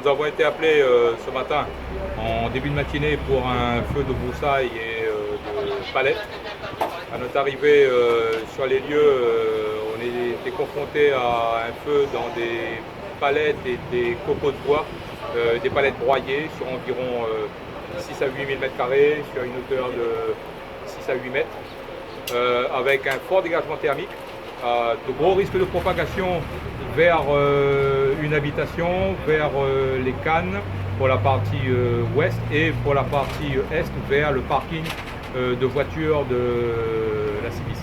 Nous avons été appelés ce matin en début de matinée pour un feu de broussailles et de palettes. À notre arrivée sur les lieux, on a été confronté à un feu dans des palettes et des copeaux de bois, des palettes broyées sur environ 6 à 8 000 m², sur une hauteur de 6 à 8 mètres, avec un fort dégagement thermique, de gros risques de propagation vers une habitation, vers les Cannes pour la partie ouest et pour la partie est vers le parking de voitures de la Cibis.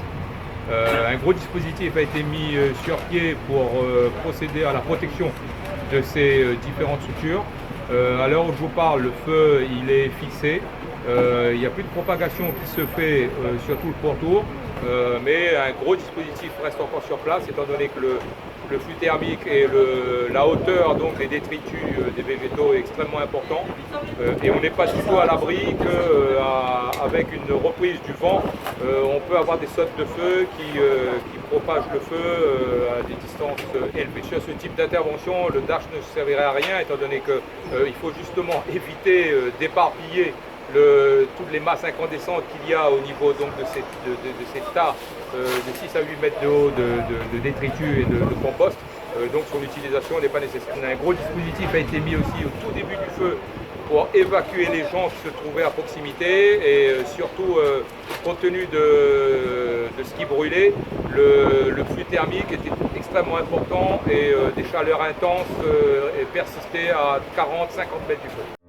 Un gros dispositif a été mis sur pied pour procéder à la protection de ces différentes structures. À l'heure où je vous parle, le feu il est fixé. Il n'y a plus de propagation qui se fait sur tout le pourtour, mais un gros dispositif reste encore sur place, étant donné que le flux thermique et la hauteur donc des détritus des végétaux est extrêmement important. Et on n'est pas du tout à l'abri qu'avec une reprise du vent, on peut avoir des sautes de feu qui propagent le feu à des distances élevées. Sur ce type d'intervention, le dash ne servirait à rien, étant donné qu'il faut justement éviter d'éparpiller toutes les masses incandescentes qu'il y a au niveau donc, de ces tas de 6 à 8 mètres de haut de détritus et de compost. Donc son utilisation n'est pas nécessaire. Un gros dispositif a été mis aussi au tout début du feu pour évacuer les gens qui se trouvaient à proximité et surtout compte tenu de ce qui brûlait, le flux thermique était extrêmement important et des chaleurs intenses persistaient à 40-50 mètres du feu.